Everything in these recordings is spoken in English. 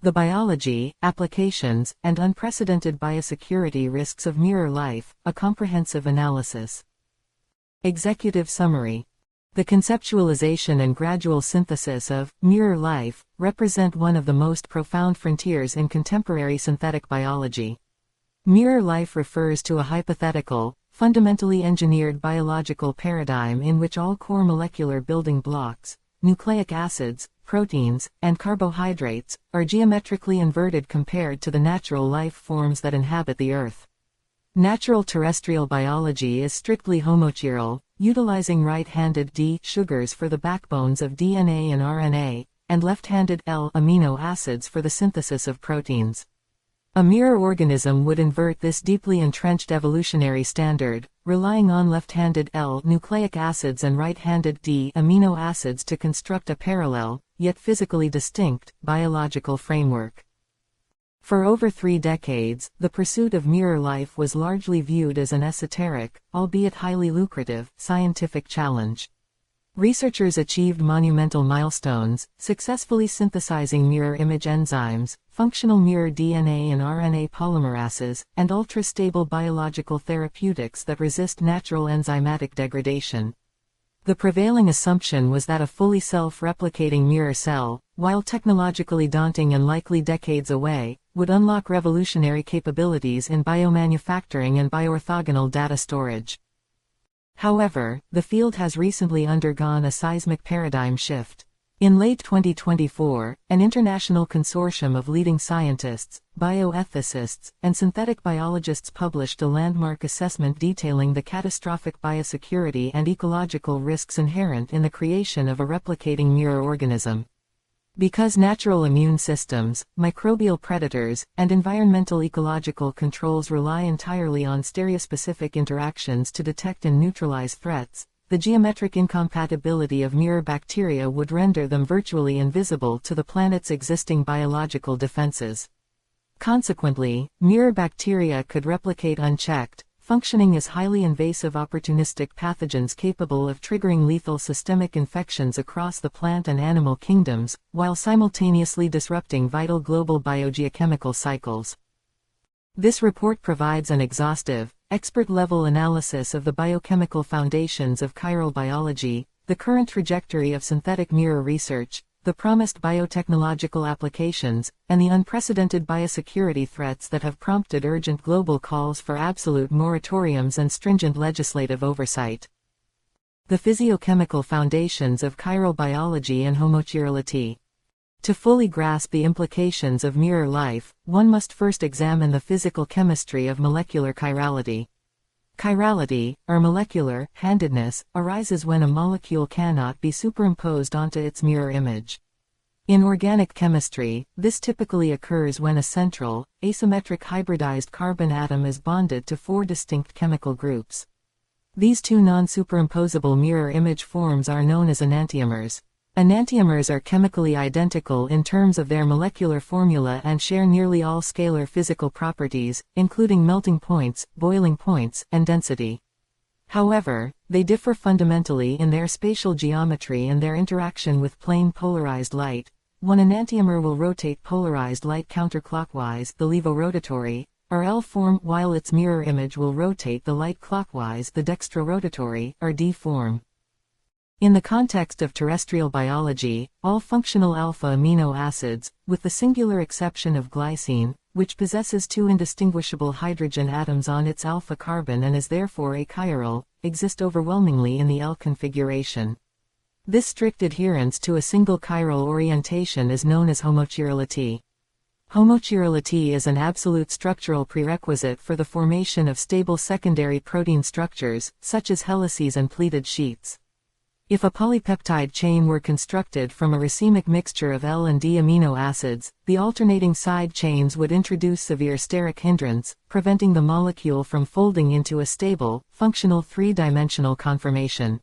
The biology, applications, and unprecedented biosecurity risks of Mirrorlife, a comprehensive analysis. Executive summary. The conceptualization and gradual synthesis of Mirrorlife represent one of the most profound frontiers in contemporary synthetic biology. Mirrorlife refers to a hypothetical, fundamentally engineered biological paradigm in which all core molecular building blocks, nucleic acids, proteins, and carbohydrates, are geometrically inverted compared to the natural life forms that inhabit the Earth. Natural terrestrial biology is strictly homochiral, utilizing right-handed D sugars for the backbones of DNA and RNA, and left-handed L amino acids for the synthesis of proteins. A mirror organism would invert this deeply entrenched evolutionary standard, relying on left-handed L nucleic acids and right-handed D amino acids to construct a parallel, yet physically distinct, biological framework. For over 3 decades, the pursuit of Mirrorlife was largely viewed as an esoteric, albeit highly lucrative, scientific challenge. Researchers achieved monumental milestones, successfully synthesizing mirror image enzymes, functional mirror DNA and RNA polymerases, and ultra-stable biological therapeutics that resist natural enzymatic degradation. The prevailing assumption was that a fully self-replicating mirror cell, while technologically daunting and likely decades away, would unlock revolutionary capabilities in biomanufacturing and bioorthogonal data storage. However, the field has recently undergone a seismic paradigm shift. In late 2024, an international consortium of leading scientists, bioethicists, and synthetic biologists published a landmark assessment detailing the catastrophic biosecurity and ecological risks inherent in the creation of a replicating mirror organism. Because natural immune systems, microbial predators, and environmental ecological controls rely entirely on stereospecific interactions to detect and neutralize threats, the geometric incompatibility of mirror bacteria would render them virtually invisible to the planet's existing biological defenses. Consequently, mirror bacteria could replicate unchecked, functioning as highly invasive opportunistic pathogens capable of triggering lethal systemic infections across the plant and animal kingdoms, while simultaneously disrupting vital global biogeochemical cycles. This report provides an exhaustive, expert-level analysis of the biochemical foundations of chiral biology, the current trajectory of synthetic mirror research, the promised biotechnological applications, and the unprecedented biosecurity threats that have prompted urgent global calls for absolute moratoriums and stringent legislative oversight. The physiochemical foundations of chiral biology and homochirality. To fully grasp the implications of mirror life, one must first examine the physical chemistry of molecular chirality. Chirality, or molecular handedness, arises when a molecule cannot be superimposed onto its mirror image. In organic chemistry, this typically occurs when a central, asymmetric hybridized carbon atom is bonded to 4 distinct chemical groups. These 2 non-superimposable mirror image forms are known as enantiomers. Enantiomers are chemically identical in terms of their molecular formula and share nearly all scalar physical properties, including melting points, boiling points, and density. However, they differ fundamentally in their spatial geometry and their interaction with plane polarized light. One enantiomer will rotate polarized light counterclockwise, the levorotatory, or L form, while its mirror image will rotate the light clockwise, the dextrorotatory, or D form. In the context of terrestrial biology, all functional alpha amino acids, with the singular exception of glycine, which possesses 2 indistinguishable hydrogen atoms on its alpha carbon and is therefore achiral, exist overwhelmingly in the L configuration. This strict adherence to a single chiral orientation is known as homochirality. Homochirality is an absolute structural prerequisite for the formation of stable secondary protein structures, such as helices and pleated sheets. If a polypeptide chain were constructed from a racemic mixture of L and D amino acids, the alternating side chains would introduce severe steric hindrance, preventing the molecule from folding into a stable, functional 3-dimensional conformation.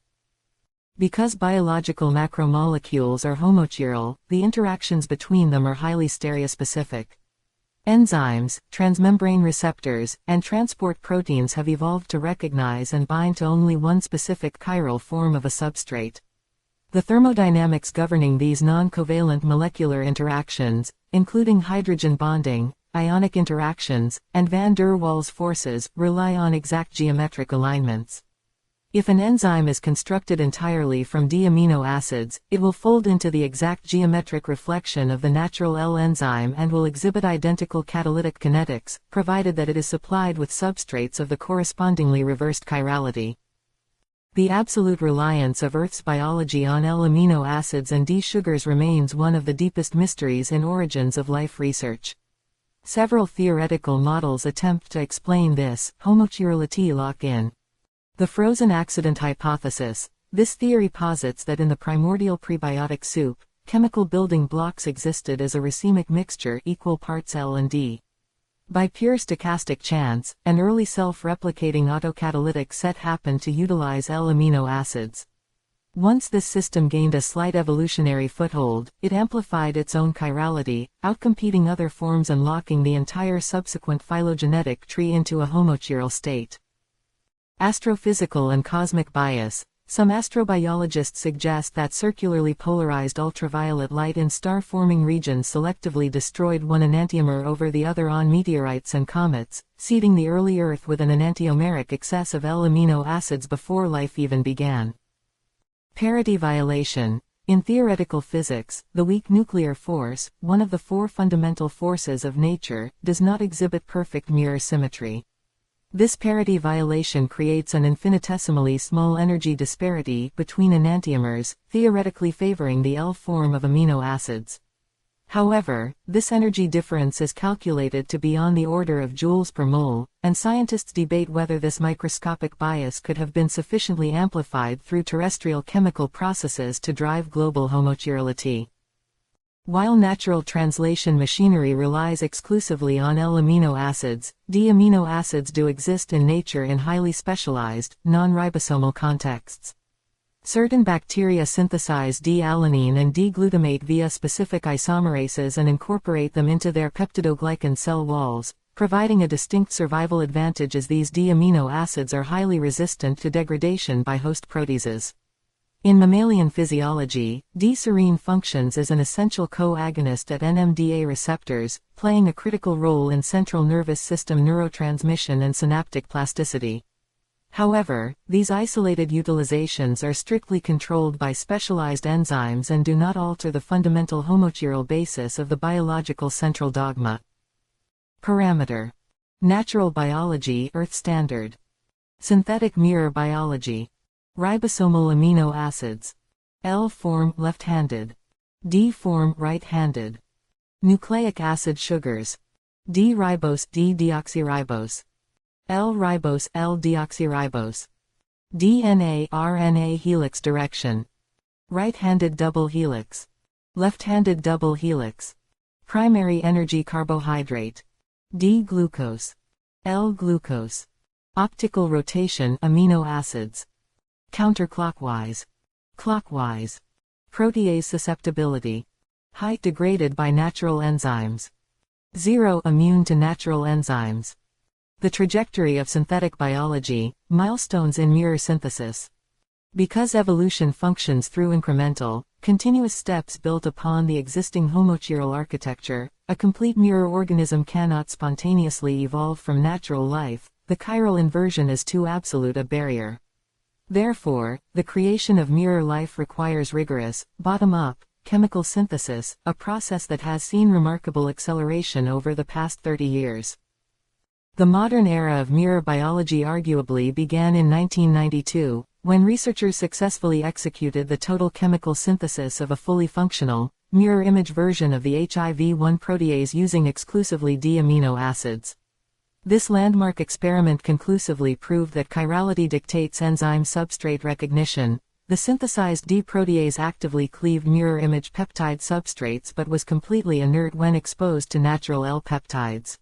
Because biological macromolecules are homochiral, the interactions between them are highly stereospecific. Enzymes, transmembrane receptors, and transport proteins have evolved to recognize and bind to only one specific chiral form of a substrate. The thermodynamics governing these non-covalent molecular interactions, including hydrogen bonding, ionic interactions, and van der Waals forces, rely on exact geometric alignments. If an enzyme is constructed entirely from D amino acids, it will fold into the exact geometric reflection of the natural L enzyme and will exhibit identical catalytic kinetics, provided that it is supplied with substrates of the correspondingly reversed chirality. The absolute reliance of Earth's biology on L amino acids and D sugars remains one of the deepest mysteries in origins of life research. Several theoretical models attempt to explain this homochirality lock-in. The frozen accident hypothesis. This theory posits that in the primordial prebiotic soup, chemical building blocks existed as a racemic mixture equal parts L and D. By pure stochastic chance, an early self-replicating autocatalytic set happened to utilize L amino acids. Once this system gained a slight evolutionary foothold, it amplified its own chirality, outcompeting other forms and locking the entire subsequent phylogenetic tree into a homochiral state. Astrophysical and cosmic bias. Some astrobiologists suggest that circularly polarized ultraviolet light in star-forming regions selectively destroyed one enantiomer over the other on meteorites and comets, seeding the early Earth with an enantiomeric excess of L amino acids before life even began. Parity violation. In theoretical physics, the weak nuclear force, one of the four fundamental forces of nature, does not exhibit perfect mirror symmetry. This parity violation creates an infinitesimally small energy disparity between enantiomers, theoretically favoring the L form of amino acids. However, this energy difference is calculated to be on the order of joules per mole, and scientists debate whether this microscopic bias could have been sufficiently amplified through terrestrial chemical processes to drive global homochirality. While natural translation machinery relies exclusively on L amino acids, D amino acids do exist in nature in highly specialized, non-ribosomal contexts. Certain bacteria synthesize D-alanine and D-glutamate via specific isomerases and incorporate them into their peptidoglycan cell walls, providing a distinct survival advantage as these D amino acids are highly resistant to degradation by host proteases. In mammalian physiology, D-serine functions as an essential co-agonist at NMDA receptors, playing a critical role in central nervous system neurotransmission and synaptic plasticity. However, these isolated utilizations are strictly controlled by specialized enzymes and do not alter the fundamental homochiral basis of the biological central dogma. Parameter. Natural biology, Earth standard. Synthetic mirror biology. Ribosomal amino acids. L form left-handed. D form right-handed. Nucleic acid sugars. D-ribose D-deoxyribose. L-ribose L-deoxyribose. DNA RNA helix direction. Right-handed double helix. Left-handed double helix. Primary energy carbohydrate. D-glucose. L-glucose. Optical rotation amino acids. Counterclockwise. Clockwise. Protease susceptibility. Height degraded by natural enzymes. 0 immune to natural enzymes. The trajectory of synthetic biology, milestones in mirror synthesis. Because evolution functions through incremental, continuous steps built upon the existing homochiral architecture, a complete mirror organism cannot spontaneously evolve from natural life. The chiral inversion is too absolute a barrier. Therefore, the creation of mirror life requires rigorous, bottom-up, chemical synthesis, a process that has seen remarkable acceleration over the past 30 years. The modern era of mirror biology arguably began in 1992, when researchers successfully executed the total chemical synthesis of a fully functional, mirror image version of the HIV-1 protease using exclusively D amino acids. This landmark experiment conclusively proved that chirality dictates enzyme substrate recognition. The synthesized D protease actively cleaved mirror image peptide substrates but was completely inert when exposed to natural L peptides.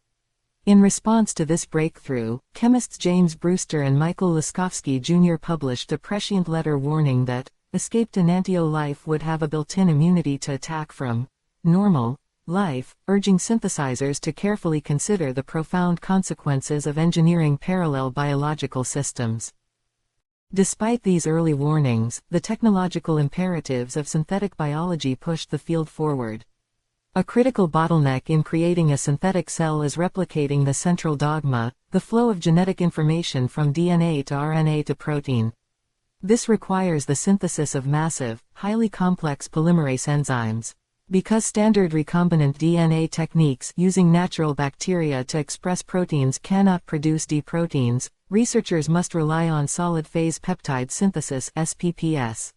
In response to this breakthrough, chemists James Brewster and Michael Laskowski Jr. published a prescient letter warning that escaped enantio life would have a built-in immunity to attack from normal life, urging synthesizers to carefully consider the profound consequences of engineering parallel biological systems. Despite these early warnings, the technological imperatives of synthetic biology pushed the field forward. A critical bottleneck in creating a synthetic cell is replicating the central dogma, the flow of genetic information from DNA to RNA to protein. This requires the synthesis of massive, highly complex polymerase enzymes. Because standard recombinant DNA techniques using natural bacteria to express proteins cannot produce D proteins, researchers must rely on solid-phase peptide synthesis (SPPS).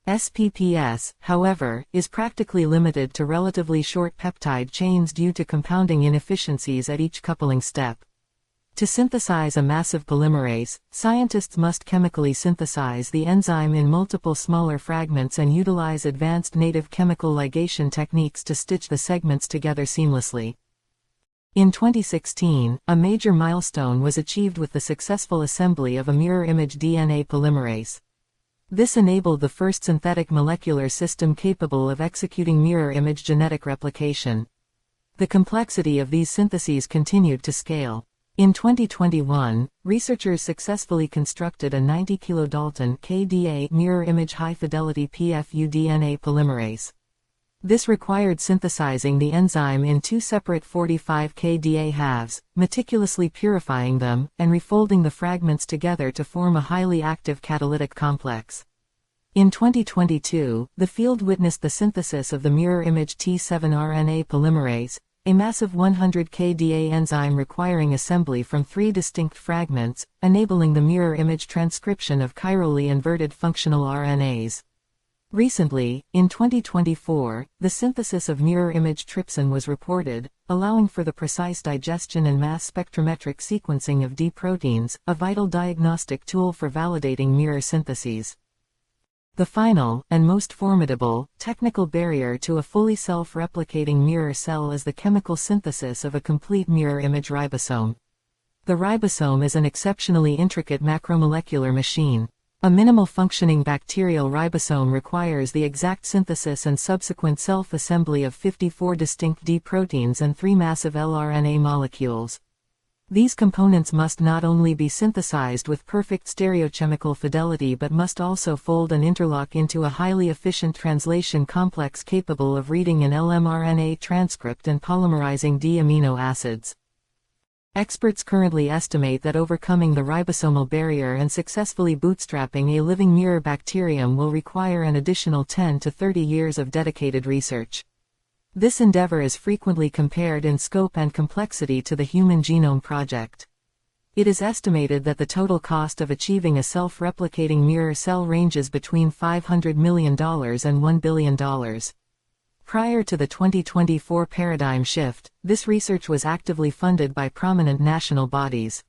SPPS, however, is practically limited to relatively short peptide chains due to compounding inefficiencies at each coupling step. To synthesize a massive polymerase, scientists must chemically synthesize the enzyme in multiple smaller fragments and utilize advanced native chemical ligation techniques to stitch the segments together seamlessly. In 2016, a major milestone was achieved with the successful assembly of a mirror image DNA polymerase. This enabled the first synthetic molecular system capable of executing mirror image genetic replication. The complexity of these syntheses continued to scale. In 2021, researchers successfully constructed a 90 kilodalton kDa mirror image high-fidelity PFU DNA polymerase. This required synthesizing the enzyme in two separate 45 kDa halves, meticulously purifying them, and refolding the fragments together to form a highly active catalytic complex. In 2022, the field witnessed the synthesis of the mirror image T7 RNA polymerase, a massive 100 kDa enzyme requiring assembly from 3 distinct fragments, enabling the mirror image transcription of chirally inverted functional RNAs. Recently, in 2024, the synthesis of mirror image trypsin was reported, allowing for the precise digestion and mass spectrometric sequencing of D proteins, a vital diagnostic tool for validating mirror syntheses. The final, and most formidable, technical barrier to a fully self-replicating mirror cell is the chemical synthesis of a complete mirror image ribosome. The ribosome is an exceptionally intricate macromolecular machine. A minimal functioning bacterial ribosome requires the exact synthesis and subsequent self-assembly of 54 distinct D proteins and 3 massive lRNA molecules. These components must not only be synthesized with perfect stereochemical fidelity but must also fold and interlock into a highly efficient translation complex capable of reading an lmRNA transcript and polymerizing D amino acids. Experts currently estimate that overcoming the ribosomal barrier and successfully bootstrapping a living mirror bacterium will require an additional 10 to 30 years of dedicated research. This endeavor is frequently compared in scope and complexity to the Human Genome Project. It is estimated that the total cost of achieving a self-replicating mirror cell ranges between $500 million and $1 billion. Prior to the 2024 paradigm shift, this research was actively funded by prominent national bodies.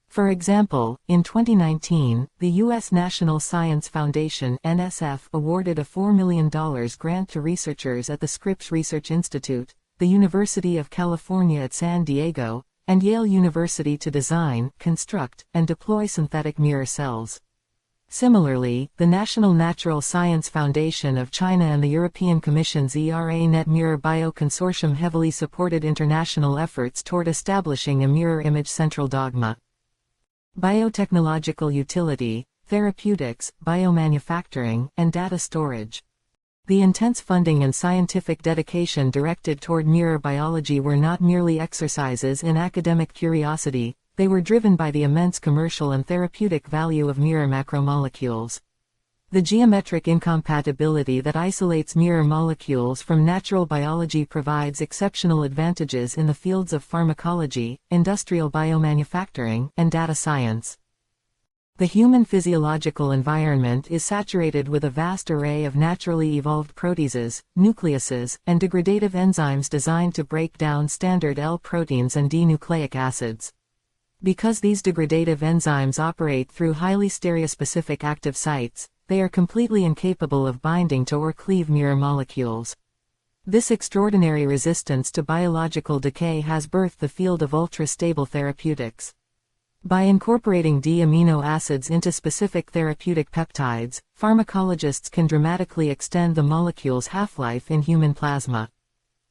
For example, in 2019, the U.S. National Science Foundation (NSF) awarded a $4 million grant to researchers at the Scripps Research Institute, the University of California at San Diego, and Yale University to design, construct, and deploy synthetic mirror cells. Similarly, the National Natural Science Foundation of China and the European Commission's ERA-NET Mirror Bio Consortium heavily supported international efforts toward establishing a mirror image central dogma. Biotechnological utility, therapeutics, biomanufacturing, and data storage. The intense funding and scientific dedication directed toward mirror biology were not merely exercises in academic curiosity, they were driven by the immense commercial and therapeutic value of mirror macromolecules. The geometric incompatibility that isolates mirror molecules from natural biology provides exceptional advantages in the fields of pharmacology, industrial biomanufacturing, and data science. The human physiological environment is saturated with a vast array of naturally evolved proteases, nucleases, and degradative enzymes designed to break down standard L proteins and D nucleic acids. Because these degradative enzymes operate through highly stereospecific active sites, they are completely incapable of binding to or cleave mirror molecules. This extraordinary resistance to biological decay has birthed the field of ultra-stable therapeutics. By incorporating D amino acids into specific therapeutic peptides, pharmacologists can dramatically extend the molecule's half-life in human plasma.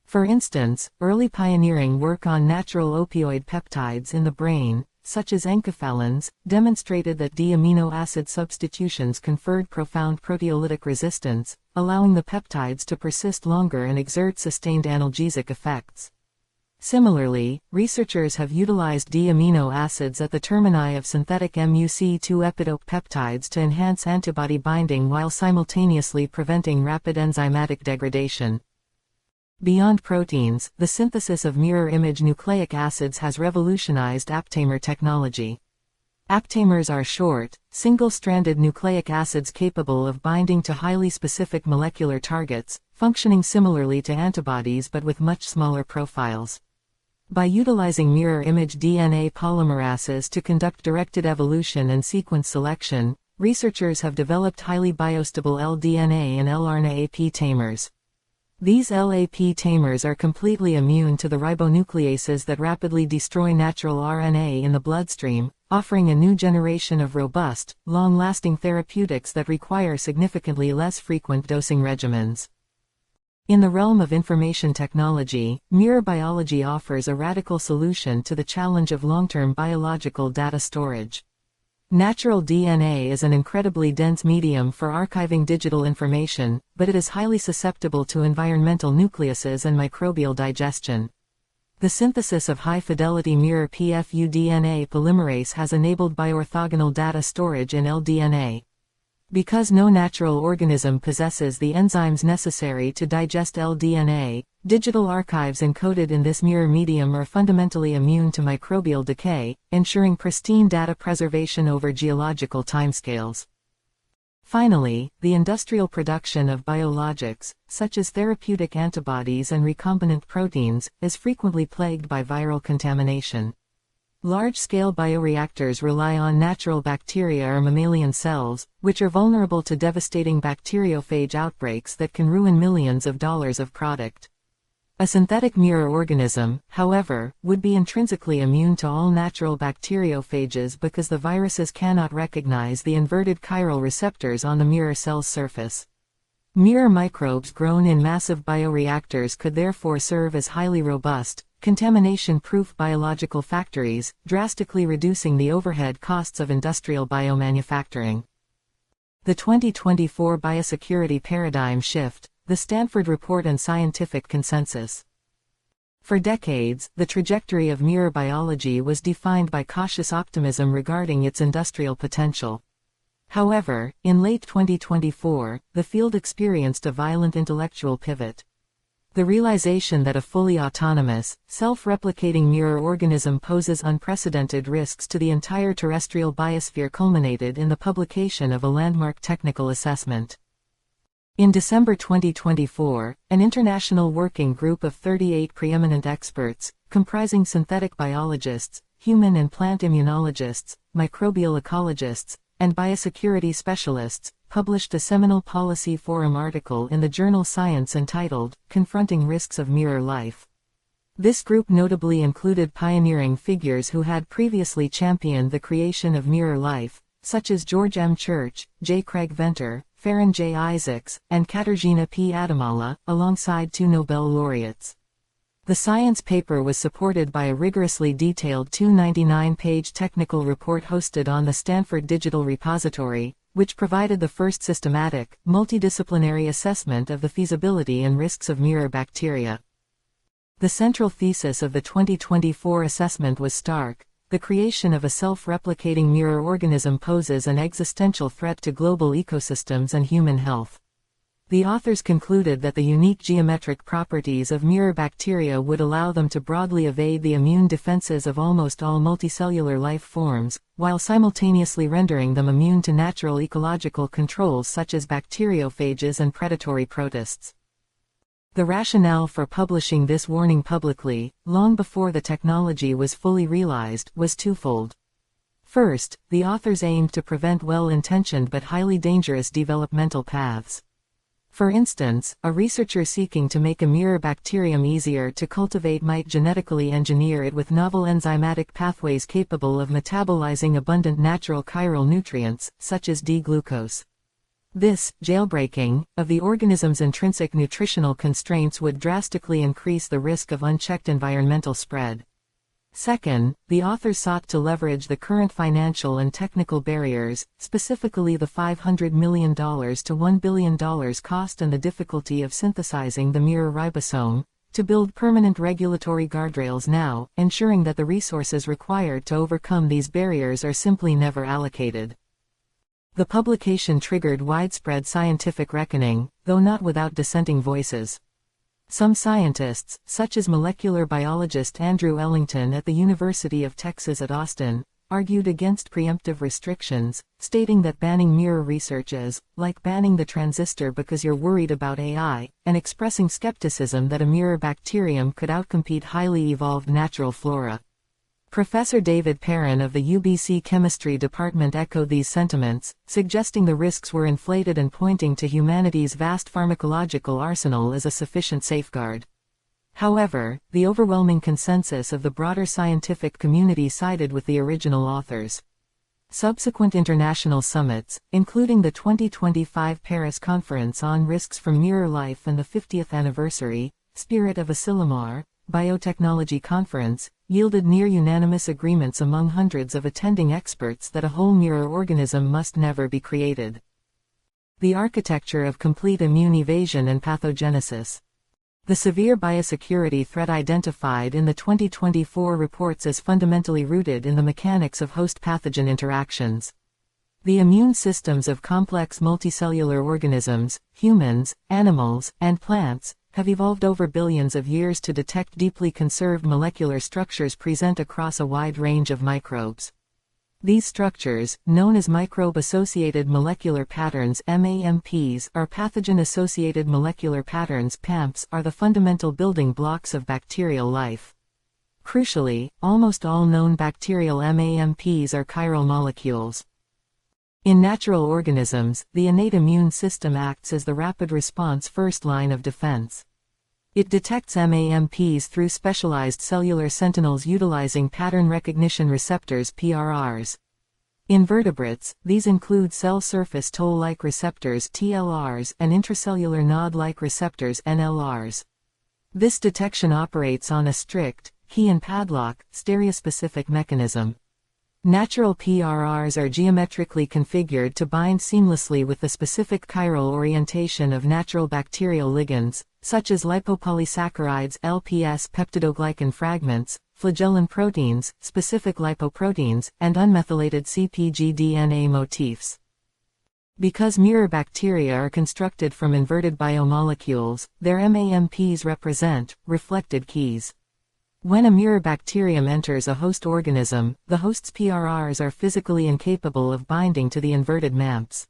For instance, early pioneering work on natural opioid peptides in the brain, such as enkephalins, demonstrated that D-amino acid substitutions conferred profound proteolytic resistance, allowing the peptides to persist longer and exert sustained analgesic effects. Similarly, researchers have utilized D-amino acids at the termini of synthetic MUC2 epitope peptides to enhance antibody binding while simultaneously preventing rapid enzymatic degradation. Beyond proteins, the synthesis of mirror image nucleic acids has revolutionized aptamer technology. Aptamers are short, single-stranded nucleic acids capable of binding to highly specific molecular targets, functioning similarly to antibodies but with much smaller profiles. By utilizing mirror image DNA polymerases to conduct directed evolution and sequence selection, researchers have developed highly biostable LDNA and lRNA AP tamers. These LAP tamers are completely immune to the ribonucleases that rapidly destroy natural RNA in the bloodstream, offering a new generation of robust, long-lasting therapeutics that require significantly less frequent dosing regimens. In the realm of information technology, mirror biology offers a radical solution to the challenge of long-term biological data storage. Natural DNA is an incredibly dense medium for archiving digital information, but it is highly susceptible to environmental nucleuses and microbial digestion. The synthesis of high-fidelity mirror pFU-DNA polymerase has enabled bioorthogonal data storage in LDNA. Because no natural organism possesses the enzymes necessary to digest LDNA, digital archives encoded in this mirror medium are fundamentally immune to microbial decay, ensuring pristine data preservation over geological timescales. Finally, the industrial production of biologics, such as therapeutic antibodies and recombinant proteins, is frequently plagued by viral contamination. Large-scale bioreactors rely on natural bacteria or mammalian cells, which are vulnerable to devastating bacteriophage outbreaks that can ruin millions of dollars of product. A synthetic mirror organism, however, would be intrinsically immune to all natural bacteriophages because the viruses cannot recognize the inverted chiral receptors on the mirror cell's surface. Mirror microbes grown in massive bioreactors could therefore serve as highly robust, contamination-proof biological factories, drastically reducing the overhead costs of industrial biomanufacturing. The 2024 Biosecurity Paradigm Shift, the Stanford Report and Scientific Consensus. For decades, the trajectory of mirror biology was defined by cautious optimism regarding its industrial potential. However, in late 2024, the field experienced a violent intellectual pivot. The realization that a fully autonomous, self-replicating mirror organism poses unprecedented risks to the entire terrestrial biosphere culminated in the publication of a landmark technical assessment. In December 2024, an international working group of 38 preeminent experts, comprising synthetic biologists, human and plant immunologists, microbial ecologists, and biosecurity specialists, published a seminal policy forum article in the journal Science entitled, Confronting Risks of Mirror Life. This group notably included pioneering figures who had previously championed the creation of mirror life, such as George M. Church, J. Craig Venter, Farron J. Isaacs, and Katarzyna P. Adamala, alongside 2 Nobel laureates. The science paper was supported by a rigorously detailed 299-page technical report hosted on the Stanford Digital Repository, which provided the first systematic, multidisciplinary assessment of the feasibility and risks of mirror bacteria. The central thesis of the 2024 assessment was stark: the creation of a self-replicating mirror organism poses an existential threat to global ecosystems and human health. The authors concluded that the unique geometric properties of mirror bacteria would allow them to broadly evade the immune defenses of almost all multicellular life forms, while simultaneously rendering them immune to natural ecological controls such as bacteriophages and predatory protists. The rationale for publishing this warning publicly, long before the technology was fully realized, was twofold. First, the authors aimed to prevent well-intentioned but highly dangerous developmental paths. For instance, a researcher seeking to make a mirror bacterium easier to cultivate might genetically engineer it with novel enzymatic pathways capable of metabolizing abundant natural chiral nutrients, such as D-glucose. This jailbreaking of the organism's intrinsic nutritional constraints would drastically increase the risk of unchecked environmental spread. Second, the authors sought to leverage the current financial and technical barriers, specifically the $500 million to $1 billion cost and the difficulty of synthesizing the mirror ribosome, to build permanent regulatory guardrails now, ensuring that the resources required to overcome these barriers are simply never allocated. The publication triggered widespread scientific reckoning, though not without dissenting voices. Some scientists, such as molecular biologist Andrew Ellington at the University of Texas at Austin, argued against preemptive restrictions, stating that banning mirror research is like banning the transistor because you're worried about AI, and expressing skepticism that a mirror bacterium could outcompete highly evolved natural flora. Professor David Perrin of the UBC Chemistry Department echoed these sentiments, suggesting the risks were inflated and pointing to humanity's vast pharmacological arsenal as a sufficient safeguard. However, the overwhelming consensus of the broader scientific community sided with the original authors. Subsequent international summits, including the 2025 Paris Conference on Risks from Mirrorlife and the 50th anniversary, Spirit of Asilomar, Biotechnology Conference, yielded near-unanimous agreements among hundreds of attending experts that a whole mirror organism must never be created. The architecture of complete immune evasion and pathogenesis. The severe biosecurity threat identified in the 2024 reports is fundamentally rooted in the mechanics of host-pathogen interactions. The immune systems of complex multicellular organisms, humans, animals, and plants, have evolved over billions of years to detect deeply conserved molecular structures present across a wide range of microbes. These structures, known as microbe-associated molecular patterns (MAMPs) or pathogen-associated molecular patterns (PAMPs), are the fundamental building blocks of bacterial life. Crucially, almost all known bacterial MAMPs are chiral molecules. In natural organisms, the innate immune system acts as the rapid response first line of defense. It detects MAMPs through specialized cellular sentinels utilizing pattern recognition receptors (PRRs). In vertebrates, these include cell surface toll-like receptors (TLRs) and intracellular nod-like receptors (NLRs). This detection operates on a strict, key and padlock, stereospecific mechanism. Natural PRRs are geometrically configured to bind seamlessly with the specific chiral orientation of natural bacterial ligands, such as lipopolysaccharides (LPS), peptidoglycan fragments, flagellin proteins, specific lipoproteins, and unmethylated CpG DNA motifs. Because mirror bacteria are constructed from inverted biomolecules, their MAMPs represent reflected keys. When a mirror bacterium enters a host organism, the host's PRRs are physically incapable of binding to the inverted MAMPs.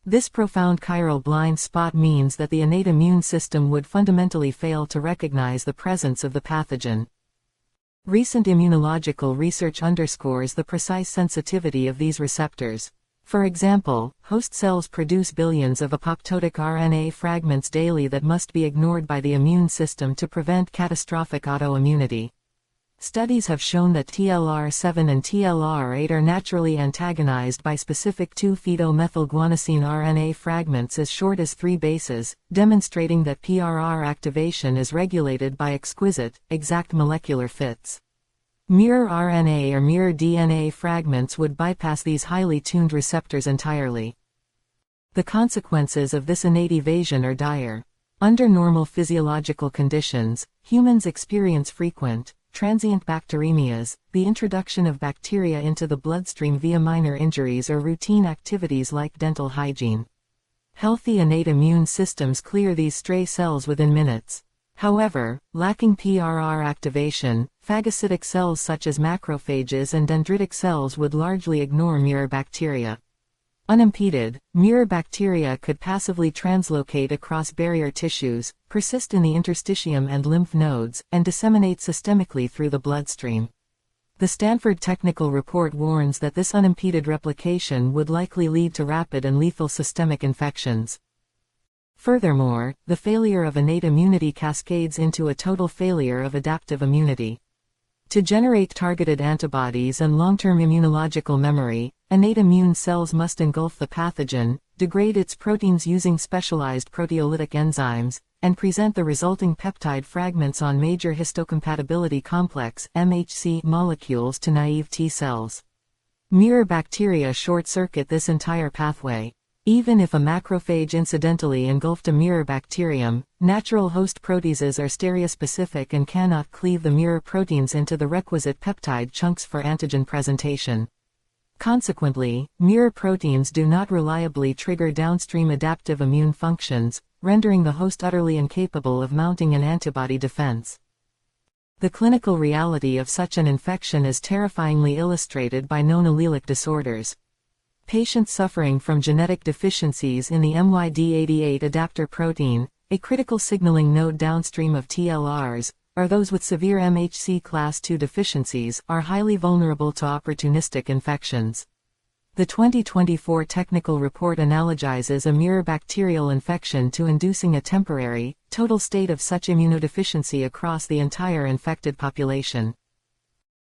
This profound chiral blind spot means that the innate immune system would fundamentally fail to recognize the presence of the pathogen. Recent immunological research underscores the precise sensitivity of these receptors. For example, host cells produce billions of apoptotic RNA fragments daily that must be ignored by the immune system to prevent catastrophic autoimmunity. Studies have shown that TLR7 and TLR8 are naturally antagonized by specific 2-pheto-methylguanosine RNA fragments as short as 3 bases, demonstrating that PRR activation is regulated by exquisite, exact molecular fits. Mirror RNA or mirror DNA fragments would bypass these highly tuned receptors entirely. The consequences of this innate evasion are dire. Under normal physiological conditions, humans experience frequent, transient bacteremias, the introduction of bacteria into the bloodstream via minor injuries or routine activities like dental hygiene. Healthy innate immune systems clear these stray cells within minutes. However, lacking PRR activation, phagocytic cells such as macrophages and dendritic cells would largely ignore mirror bacteria. Unimpeded, mirror bacteria could passively translocate across barrier tissues, persist in the interstitium and lymph nodes, and disseminate systemically through the bloodstream. The Stanford Technical Report warns that this unimpeded replication would likely lead to rapid and lethal systemic infections. Furthermore, the failure of innate immunity cascades into a total failure of adaptive immunity. To generate targeted antibodies and long-term immunological memory, innate immune cells must engulf the pathogen, degrade its proteins using specialized proteolytic enzymes, and present the resulting peptide fragments on major histocompatibility complex (MHC) molecules to naive T cells. Mirror bacteria short-circuit this entire pathway. Even if a macrophage incidentally engulfed a mirror bacterium, natural host proteases are stereospecific and cannot cleave the mirror proteins into the requisite peptide chunks for antigen presentation. Consequently, mirror proteins do not reliably trigger downstream adaptive immune functions, rendering the host utterly incapable of mounting an antibody defense. The clinical reality of such an infection is terrifyingly illustrated by known allelic disorders. Patients suffering from genetic deficiencies in the MYD88 adapter protein, a critical signaling node downstream of TLRs, or those with severe MHC class II deficiencies, are highly vulnerable to opportunistic infections. The 2024 technical report analogizes a mirror bacterial infection to inducing a temporary, total state of such immunodeficiency across the entire infected population.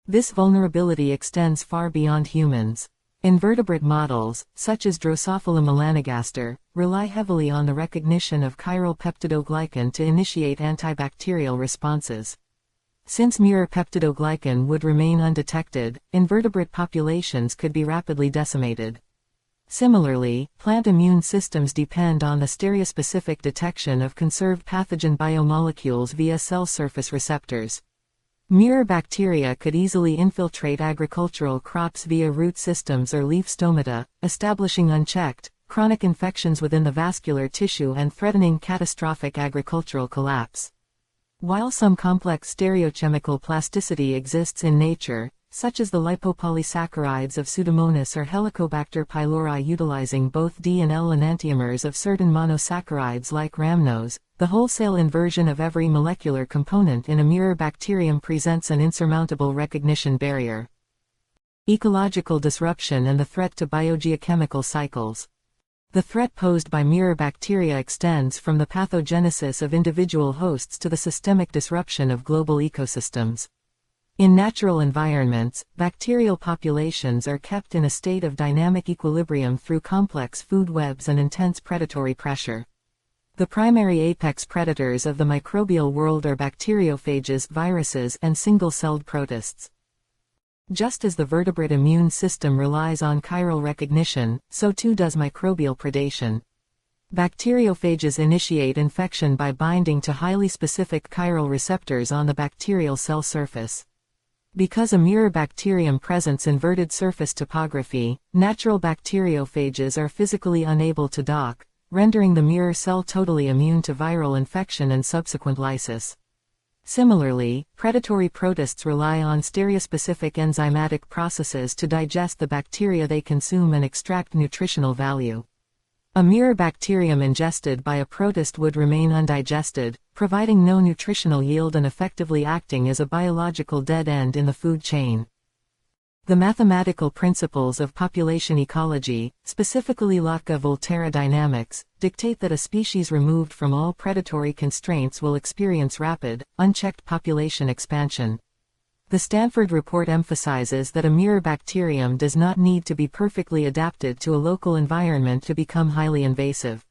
This vulnerability extends far beyond humans. Invertebrate models, such as Drosophila melanogaster, rely heavily on the recognition of chiral peptidoglycan to initiate antibacterial responses. Since mirror peptidoglycan would remain undetected, invertebrate populations could be rapidly decimated. Similarly, plant immune systems depend on the stereospecific detection of conserved pathogen biomolecules via cell surface receptors. Mirror bacteria could easily infiltrate agricultural crops via root systems or leaf stomata, establishing unchecked, chronic infections within the vascular tissue and threatening catastrophic agricultural collapse. While some complex stereochemical plasticity exists in nature, such as the lipopolysaccharides of Pseudomonas or Helicobacter pylori utilizing both D and L enantiomers of certain monosaccharides like rhamnose, the wholesale inversion of every molecular component in a mirror bacterium presents an insurmountable recognition barrier. Ecological disruption and the threat to biogeochemical cycles. The threat posed by mirror bacteria extends from the pathogenesis of individual hosts to the systemic disruption of global ecosystems. In natural environments, bacterial populations are kept in a state of dynamic equilibrium through complex food webs and intense predatory pressure. The primary apex predators of the microbial world are bacteriophages, viruses, and single-celled protists. Just as the vertebrate immune system relies on chiral recognition, so too does microbial predation. Bacteriophages initiate infection by binding to highly specific chiral receptors on the bacterial cell surface. Because a mirror bacterium presents inverted surface topography, natural bacteriophages are physically unable to dock, rendering the mirror cell totally immune to viral infection and subsequent lysis. Similarly, predatory protists rely on stereospecific enzymatic processes to digest the bacteria they consume and extract nutritional value. A mirror bacterium ingested by a protist would remain undigested, providing no nutritional yield and effectively acting as a biological dead end in the food chain. The mathematical principles of population ecology, specifically Lotka-Volterra dynamics, dictate that a species removed from all predatory constraints will experience rapid, unchecked population expansion. The Stanford report emphasizes that a mirror bacterium does not need to be perfectly adapted to a local environment to become highly invasive.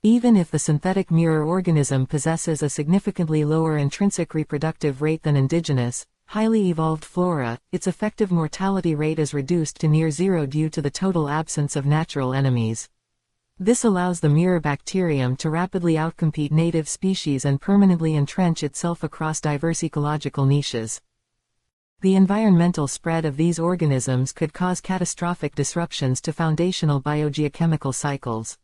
Even if the synthetic mirror organism possesses a significantly lower intrinsic reproductive rate than indigenous, highly evolved flora, its effective mortality rate is reduced to near zero due to the total absence of natural enemies. This allows the mirror bacterium to rapidly outcompete native species and permanently entrench itself across diverse ecological niches. The environmental spread of these organisms could cause catastrophic disruptions to foundational biogeochemical cycles.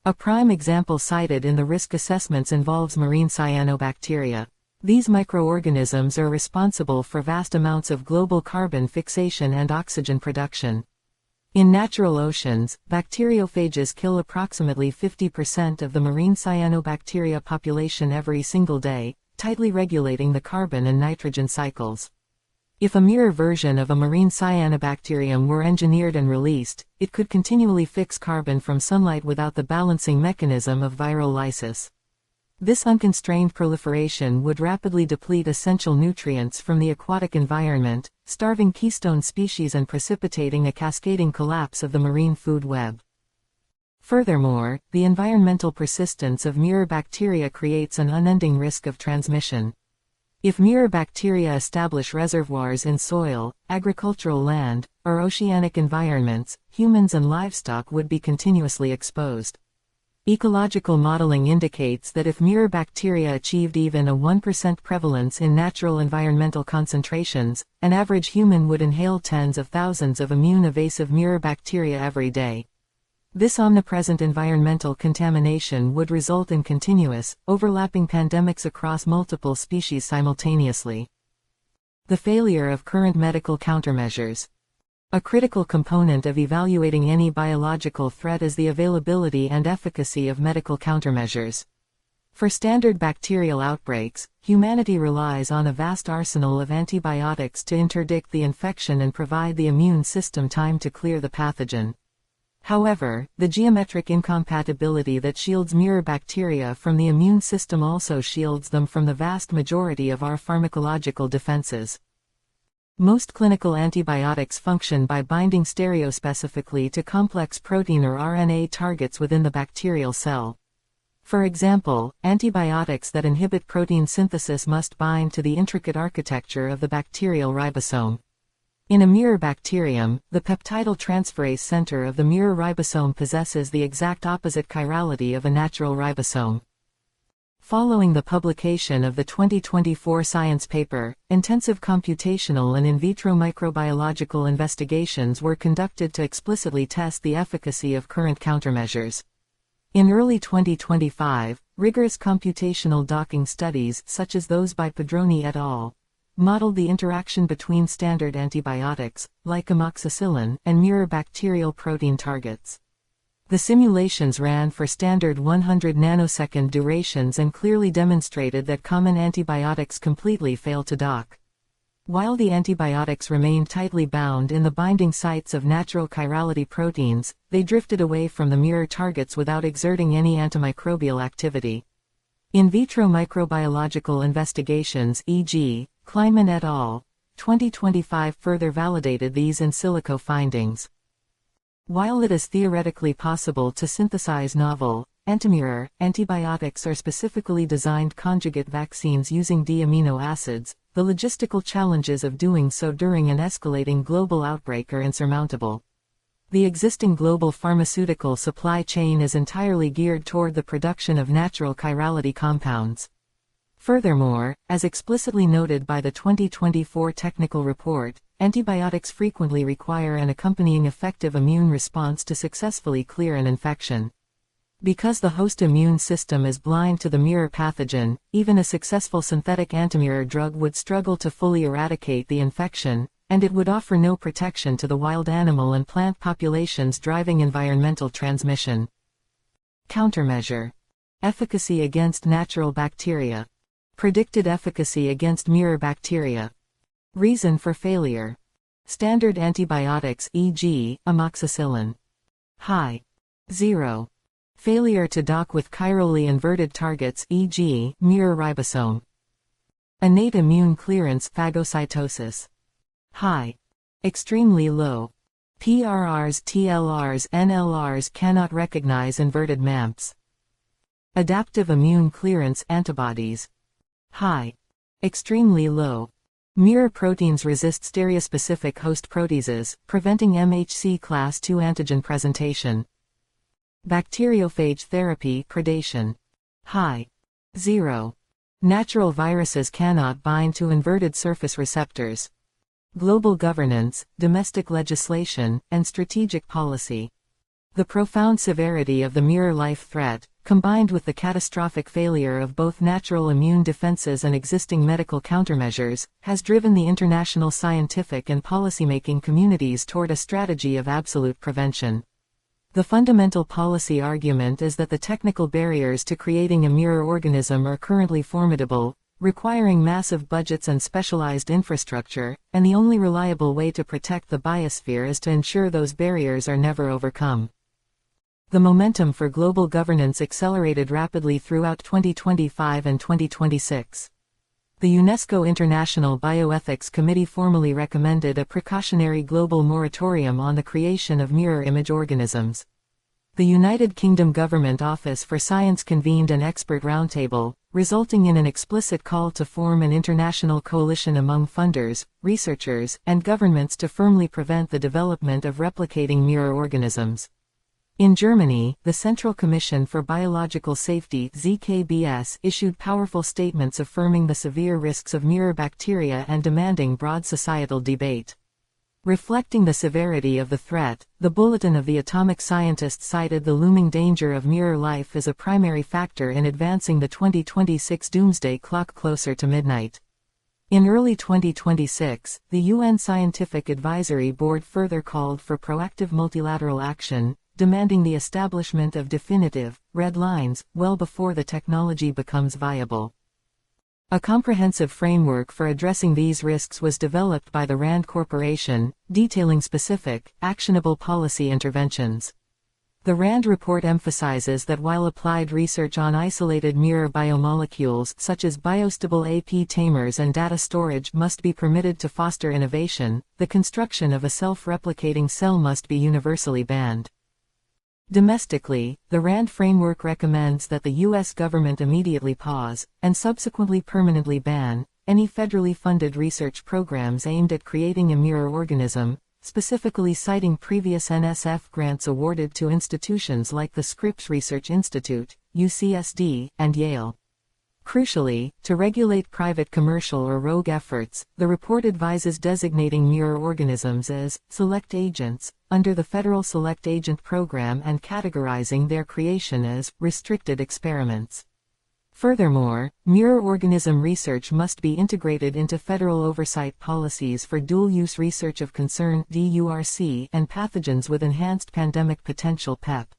A prime example cited in the risk assessments involves marine cyanobacteria. These microorganisms are responsible for vast amounts of global carbon fixation and oxygen production. In natural oceans, bacteriophages kill approximately 50% of the marine cyanobacteria population every single day, tightly regulating the carbon and nitrogen cycles. If a mirror version of a marine cyanobacterium were engineered and released, it could continually fix carbon from sunlight without the balancing mechanism of viral lysis. This unconstrained proliferation would rapidly deplete essential nutrients from the aquatic environment, starving keystone species and precipitating a cascading collapse of the marine food web. Furthermore, the environmental persistence of mirror bacteria creates an unending risk of transmission. If mirror bacteria establish reservoirs in soil, agricultural land, or oceanic environments, humans and livestock would be continuously exposed. Ecological modeling indicates that if mirror bacteria achieved even a 1% prevalence in natural environmental concentrations, an average human would inhale tens of thousands of immune-evasive mirror bacteria every day. This omnipresent environmental contamination would result in continuous, overlapping pandemics across multiple species simultaneously. The failure of current medical countermeasures. A critical component of evaluating any biological threat is the availability and efficacy of medical countermeasures. For standard bacterial outbreaks, humanity relies on a vast arsenal of antibiotics to interdict the infection and provide the immune system time to clear the pathogen. However, the geometric incompatibility that shields mirror bacteria from the immune system also shields them from the vast majority of our pharmacological defenses. Most clinical antibiotics function by binding stereospecifically to complex protein or RNA targets within the bacterial cell. For example, antibiotics that inhibit protein synthesis must bind to the intricate architecture of the bacterial ribosome. In a mirror bacterium, the peptidyltransferase center of the mirror ribosome possesses the exact opposite chirality of a natural ribosome. Following the publication of the 2024 science paper, intensive computational and in vitro microbiological investigations were conducted to explicitly test the efficacy of current countermeasures. In early 2025, rigorous computational docking studies, such as those by Padroni et al., modeled the interaction between standard antibiotics, like amoxicillin, and mirror bacterial protein targets. The simulations ran for standard 100 nanosecond durations and clearly demonstrated that common antibiotics completely fail to dock. While the antibiotics remained tightly bound in the binding sites of natural chirality proteins, they drifted away from the mirror targets without exerting any antimicrobial activity. In vitro microbiological investigations, e.g., Kleinman et al., 2025 further validated these in silico findings. While it is theoretically possible to synthesize novel, antimirror, antibiotics or specifically designed conjugate vaccines using D-amino acids, the logistical challenges of doing so during an escalating global outbreak are insurmountable. The existing global pharmaceutical supply chain is entirely geared toward the production of natural chirality compounds. Furthermore, as explicitly noted by the 2024 technical report, antibiotics frequently require an accompanying effective immune response to successfully clear an infection. Because the host immune system is blind to the mirror pathogen, even a successful synthetic antimirror drug would struggle to fully eradicate the infection, and it would offer no protection to the wild animal and plant populations driving environmental transmission. Countermeasure. Efficacy against natural bacteria. Predicted efficacy against mirror bacteria. Reason for failure. Standard antibiotics, e.g., amoxicillin. High. 0. Failure to dock with chirally inverted targets, e.g., mirror ribosome. Innate immune clearance, phagocytosis. High. Extremely low. PRRs, TLRs, NLRs cannot recognize inverted MAMPs. Adaptive immune clearance, antibodies. High. Extremely low. Mirror proteins resist stereospecific host proteases, preventing MHC class II antigen presentation. Bacteriophage therapy, predation. High. 0. Natural viruses cannot bind to inverted surface receptors. Global governance, domestic legislation, and strategic policy. The profound severity of the Mirrorlife threat, combined with the catastrophic failure of both natural immune defenses and existing medical countermeasures, has driven the international scientific and policymaking communities toward a strategy of absolute prevention. The fundamental policy argument is that the technical barriers to creating a mirror organism are currently formidable, requiring massive budgets and specialized infrastructure, and the only reliable way to protect the biosphere is to ensure those barriers are never overcome. The momentum for global governance accelerated rapidly throughout 2025 and 2026. The UNESCO International Bioethics Committee formally recommended a precautionary global moratorium on the creation of mirror image organisms. The United Kingdom Government Office for Science convened an expert roundtable, resulting in an explicit call to form an international coalition among funders, researchers, and governments to firmly prevent the development of replicating mirror organisms. In Germany, the Central Commission for Biological Safety (ZKBS) issued powerful statements affirming the severe risks of mirror bacteria and demanding broad societal debate. Reflecting the severity of the threat, the Bulletin of the Atomic Scientist cited the looming danger of mirror life as a primary factor in advancing the 2026 doomsday clock closer to midnight. In early 2026, the UN Scientific Advisory Board further called for proactive multilateral action, demanding the establishment of definitive, red lines, well before the technology becomes viable. A comprehensive framework for addressing these risks was developed by the RAND Corporation, detailing specific, actionable policy interventions. The RAND report emphasizes that while applied research on isolated mirror biomolecules such as biostable AP tamers and data storage must be permitted to foster innovation, the construction of a self-replicating cell must be universally banned. Domestically, the RAND framework recommends that the U.S. government immediately pause, and subsequently permanently ban, any federally funded research programs aimed at creating a mirror organism, specifically citing previous NSF grants awarded to institutions like the Scripps Research Institute, UCSD, and Yale. Crucially, to regulate private commercial or rogue efforts, the report advises designating mirror organisms as select agents under the Federal Select Agent Program and categorizing their creation as restricted experiments. Furthermore, mirror organism research must be integrated into federal oversight policies for dual-use research of concern (DURC) and pathogens with enhanced pandemic potential (PEP).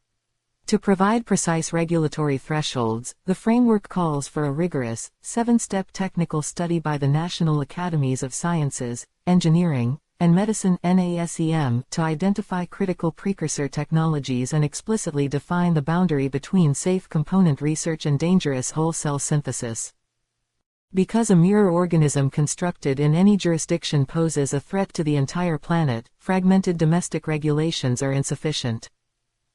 To provide precise regulatory thresholds, the framework calls for a rigorous, 7-step technical study by the National Academies of Sciences, Engineering, and Medicine (NASEM) to identify critical precursor technologies and explicitly define the boundary between safe component research and dangerous whole cell synthesis. Because a mirror organism constructed in any jurisdiction poses a threat to the entire planet, fragmented domestic regulations are insufficient.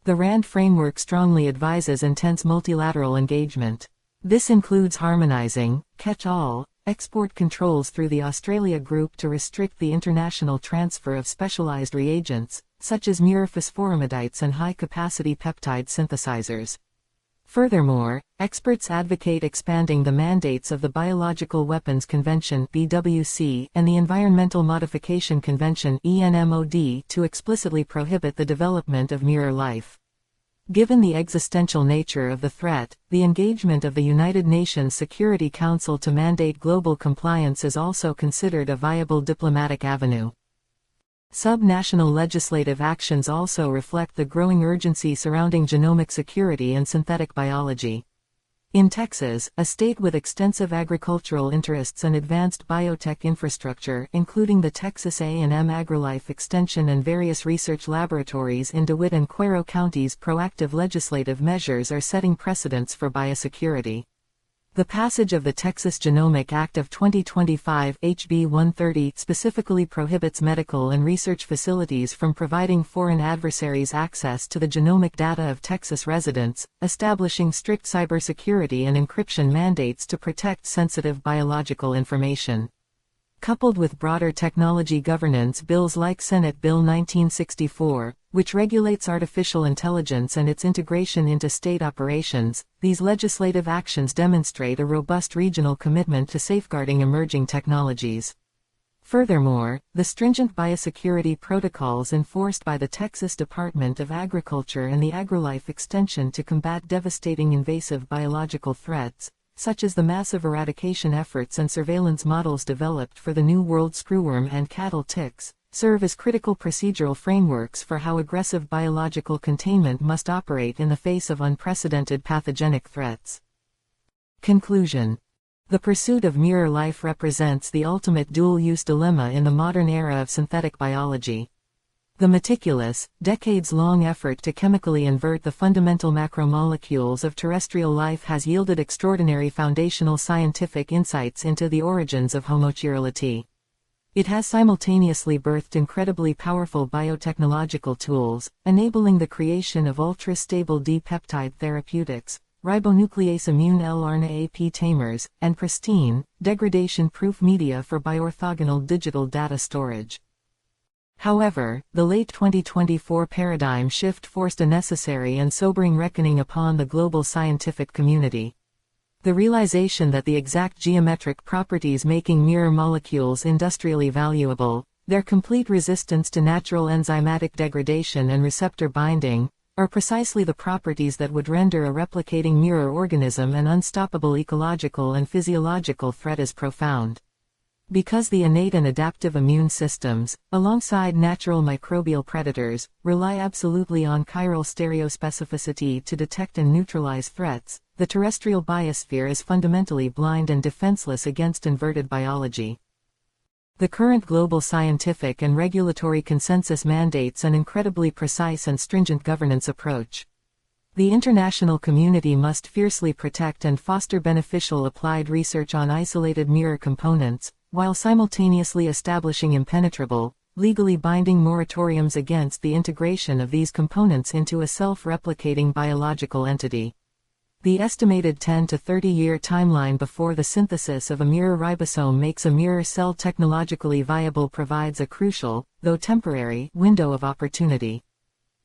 The RAND framework strongly advises intense multilateral engagement. This includes harmonizing, catch-all, export controls through the Australia Group to restrict the international transfer of specialized reagents, such as mirror phosphoramidites and high-capacity peptide synthesizers. Furthermore, experts advocate expanding the mandates of the Biological Weapons Convention (BWC) and the Environmental Modification Convention (ENMOD) to explicitly prohibit the development of mirror life. Given the existential nature of the threat, the engagement of the United Nations Security Council to mandate global compliance is also considered a viable diplomatic avenue. Subnational legislative actions also reflect the growing urgency surrounding genomic security and synthetic biology. In Texas, a state with extensive agricultural interests and advanced biotech infrastructure, including the Texas A&M Agrilife Extension and various research laboratories in DeWitt and Cuero counties, proactive legislative measures are setting precedents for biosecurity. The passage of the Texas Genomic Act of 2025 (HB 130) specifically prohibits medical and research facilities from providing foreign adversaries access to the genomic data of Texas residents, establishing strict cybersecurity and encryption mandates to protect sensitive biological information. Coupled with broader technology governance bills like Senate Bill 1964, which regulates artificial intelligence and its integration into state operations, these legislative actions demonstrate a robust regional commitment to safeguarding emerging technologies. Furthermore, the stringent biosecurity protocols enforced by the Texas Department of Agriculture and the Agrilife Extension to combat devastating invasive biological threats, such as the massive eradication efforts and surveillance models developed for the New World screwworm and cattle ticks, serve as critical procedural frameworks for how aggressive biological containment must operate in the face of unprecedented pathogenic threats. Conclusion. The pursuit of mirror life represents the ultimate dual-use dilemma in the modern era of synthetic biology. The meticulous, decades-long effort to chemically invert the fundamental macromolecules of terrestrial life has yielded extraordinary foundational scientific insights into the origins of homochirality. It has simultaneously birthed incredibly powerful biotechnological tools, enabling the creation of ultra-stable D-peptide therapeutics, ribonuclease immune L-RNA-AP tamers, and pristine, degradation-proof media for bioorthogonal digital data storage. However, the late 2024 paradigm shift forced a necessary and sobering reckoning upon the global scientific community. The realization that the exact geometric properties making mirror molecules industrially valuable, their complete resistance to natural enzymatic degradation and receptor binding, are precisely the properties that would render a replicating mirror organism an unstoppable ecological and physiological threat is profound. Because the innate and adaptive immune systems, alongside natural microbial predators, rely absolutely on chiral stereospecificity to detect and neutralize threats, the terrestrial biosphere is fundamentally blind and defenseless against inverted biology. The current global scientific and regulatory consensus mandates an incredibly precise and stringent governance approach. The international community must fiercely protect and foster beneficial applied research on isolated mirror components, while simultaneously establishing impenetrable, legally binding moratoriums against the integration of these components into a self-replicating biological entity. The estimated 10 to 30-year timeline before the synthesis of a mirror ribosome makes a mirror cell technologically viable provides a crucial, though temporary, window of opportunity.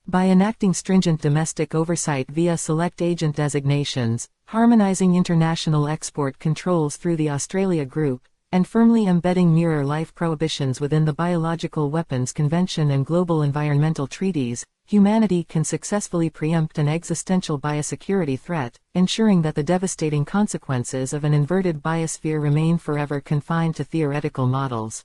By enacting stringent domestic oversight via select agent designations, harmonizing international export controls through the Australia Group, and firmly embedding Mirrorlife prohibitions within the Biological Weapons Convention and global environmental treaties, humanity can successfully preempt an existential biosecurity threat, ensuring that the devastating consequences of an inverted biosphere remain forever confined to theoretical models.